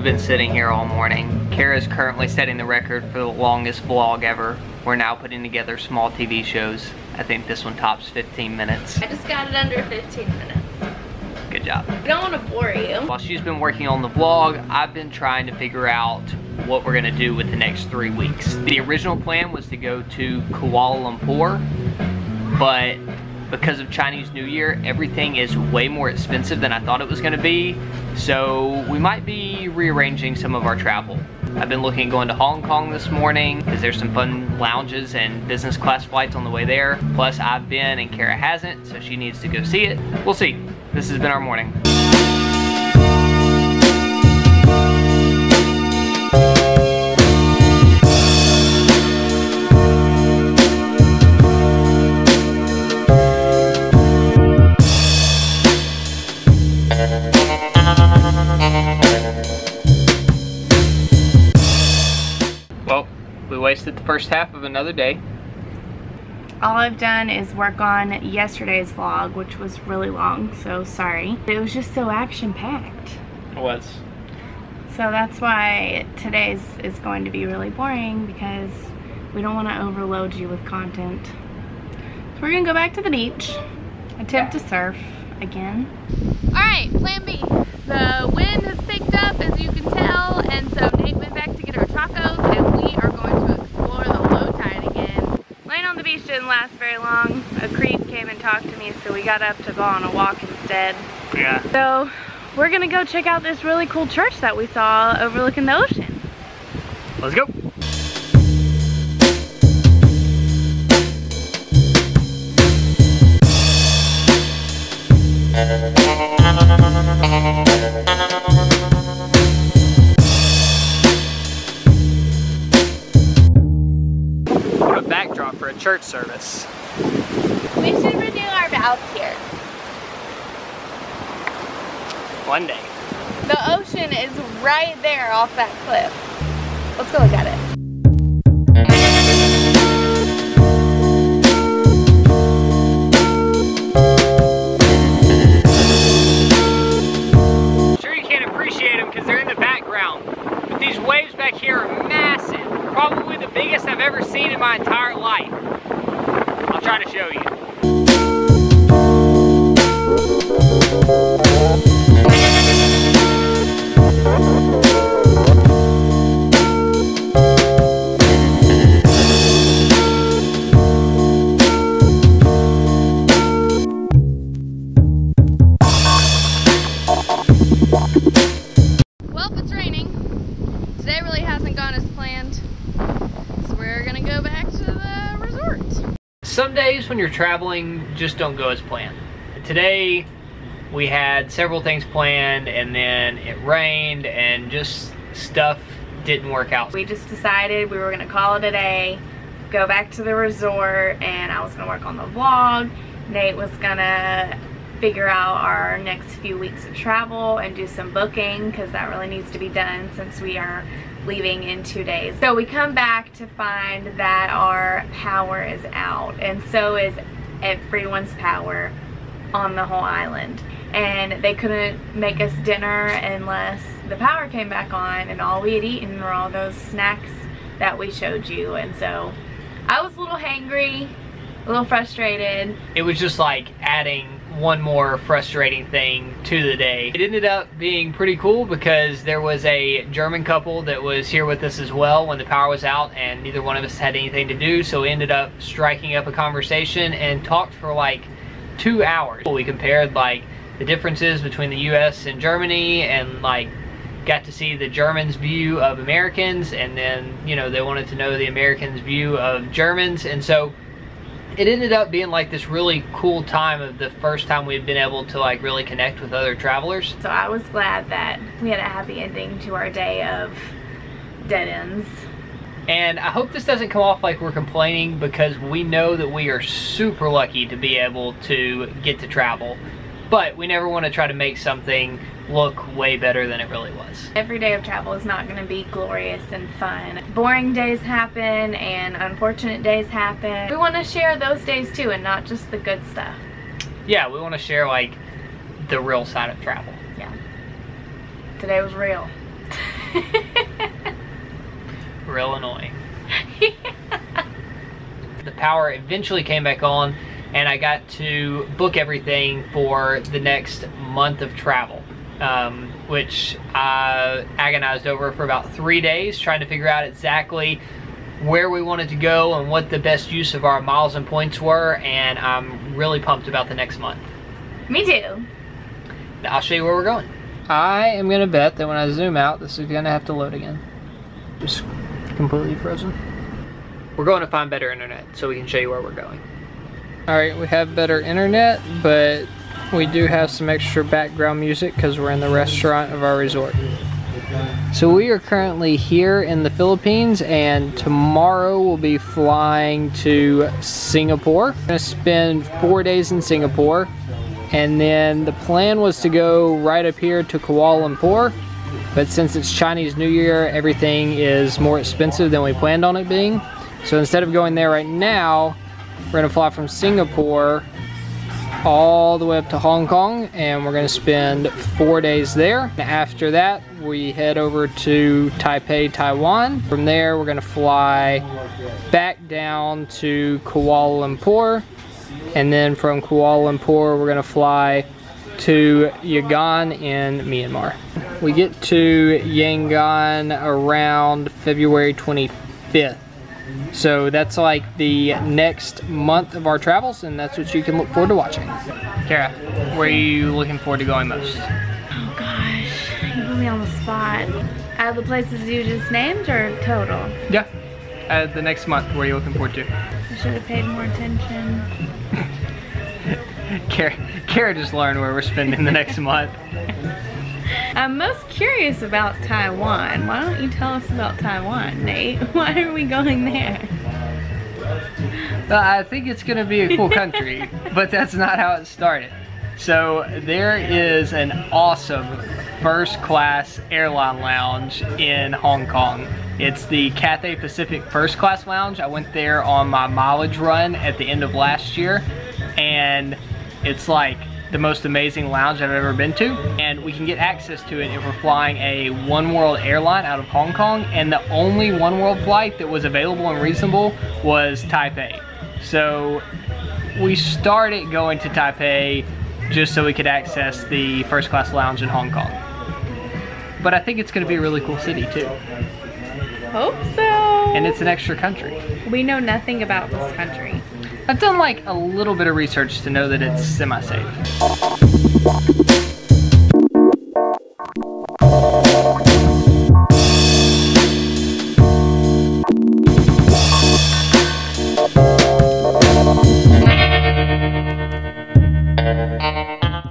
We've been sitting here all morning. Kara's currently setting the record for the longest vlog ever. We're now putting together small TV shows. I think this one tops 15 minutes. I just got it under 15 minutes. Good job. I don't want to bore you. While she's been working on the vlog, I've been trying to figure out what we're gonna do with the next 3 weeks. The original plan was to go to Kuala Lumpur, but because of Chinese New Year, everything is way more expensive than I thought it was gonna be. So we might be rearranging some of our travel. I've been looking at going to Hong Kong this morning because there's some fun lounges and business class flights on the way there. Plus I've been and Kara hasn't, so she needs to go see it. We'll see. This has been our morning. Well, we wasted the first half of another day. All I've done is work on yesterday's vlog, which was really long, so sorry. It was just so action-packed. It was. So that's why today's is going to be really boring, because we don't want to overload you with content. So we're gonna go back to the beach, attempt to surf again. Alright, plan B. The wind has picked up, as you can tell, and so Nate went back to get our tacos, and we are going to explore the low tide again. Laying on the beach didn't last very long. A creep came and talked to me, so we got up to go on a walk instead. Yeah. So we're gonna go check out this really cool church that we saw overlooking the ocean. Let's go. What a backdrop for a church service. We should renew our vows here. One day. The ocean is right there off that cliff. Let's go look at it. Sure you can't appreciate them because they're in the background, but these waves back here are massive. Probably the biggest I've ever seen in my entire life. I'll try to show you. Well, it's raining. Today really hasn't gone as planned, so we're gonna go back to the resort. Some days when you're traveling just don't go as planned. Today we had several things planned and then it rained and just stuff didn't work out. We just decided we were gonna call it a day, go back to the resort, and I was gonna work on the vlog. Nate was gonna figure out our next few weeks of travel and do some booking, because that really needs to be done since we are leaving in 2 days. So we come back to find that our power is out, and so is everyone's power on the whole island. And they couldn't make us dinner unless the power came back on, and all we had eaten were all those snacks that we showed you. And so I was a little hangry, a little frustrated. It was just like adding one more frustrating thing to the day. It ended up being pretty cool because there was a German couple that was here with us as well when the power was out, and neither one of us had anything to do, so we ended up striking up a conversation and talked for like 2 hours. We compared like the differences between the US and Germany, and like got to see the Germans' view of Americans, and then, you know, they wanted to know the Americans' view of Germans. And so it ended up being like this really cool time of the first time we've been able to like really connect with other travelers. So I was glad that we had a happy ending to our day of dead ends. And I hope this doesn't come off like we're complaining, because we know that we are super lucky to be able to get to travel. But we never want to try to make something look way better than it really was. Every day of travel is not going to be glorious and fun. Boring days happen and unfortunate days happen. We want to share those days too, and not just the good stuff. Yeah, we want to share like the real side of travel. Yeah. Today was real. Real annoying. The power eventually came back on, and I got to book everything for the next month of travel, which I agonized over for about 3 days, trying to figure out exactly where we wanted to go and what the best use of our miles and points were, and I'm really pumped about the next month. Me too. I'll show you where we're going. I am gonna bet that when I zoom out, this is gonna have to load again. Just completely frozen. We're going to find better internet so we can show you where we're going. Alright, we have better internet, but we do have some extra background music because we're in the restaurant of our resort. So we are currently here in the Philippines, and tomorrow we'll be flying to Singapore. We're going to spend 4 days in Singapore, and then the plan was to go right up here to Kuala Lumpur, but since it's Chinese New Year, everything is more expensive than we planned on it being. So instead of going there right now, we're going to fly from Singapore all the way up to Hong Kong, and we're going to spend 4 days there. After that, we head over to Taipei, Taiwan. From there, we're going to fly back down to Kuala Lumpur, and then from Kuala Lumpur, we're going to fly to Yangon in Myanmar. We get to Yangon around February 25th. So that's like the next month of our travels, and that's what you can look forward to watching. Kara, where are you looking forward to going most? Oh gosh, you put me on the spot. Out of the places you just named, or total? Yeah, the next month, where are you looking forward to? I should have paid more attention. Kara just learned where we're spending the next month. I'm most curious about Taiwan. Why don't you tell us about Taiwan, Nate? Why are we going there? I think it's going to be a cool country, but that's not how it started. So there is an awesome first class airline lounge in Hong Kong. It's the Cathay Pacific First Class Lounge. I went there on my mileage run at the end of last year, and it's like the most amazing lounge I've ever been to, and we can get access to it if we're flying a One World airline out of Hong Kong, and the only One World flight that was available and reasonable was Taipei. So we started going to Taipei just so we could access the first class lounge in Hong Kong. But I think it's going to be a really cool city too. Hope so. And it's an extra country. We know nothing about this country. I've done like a little bit of research to know that it's semi-safe.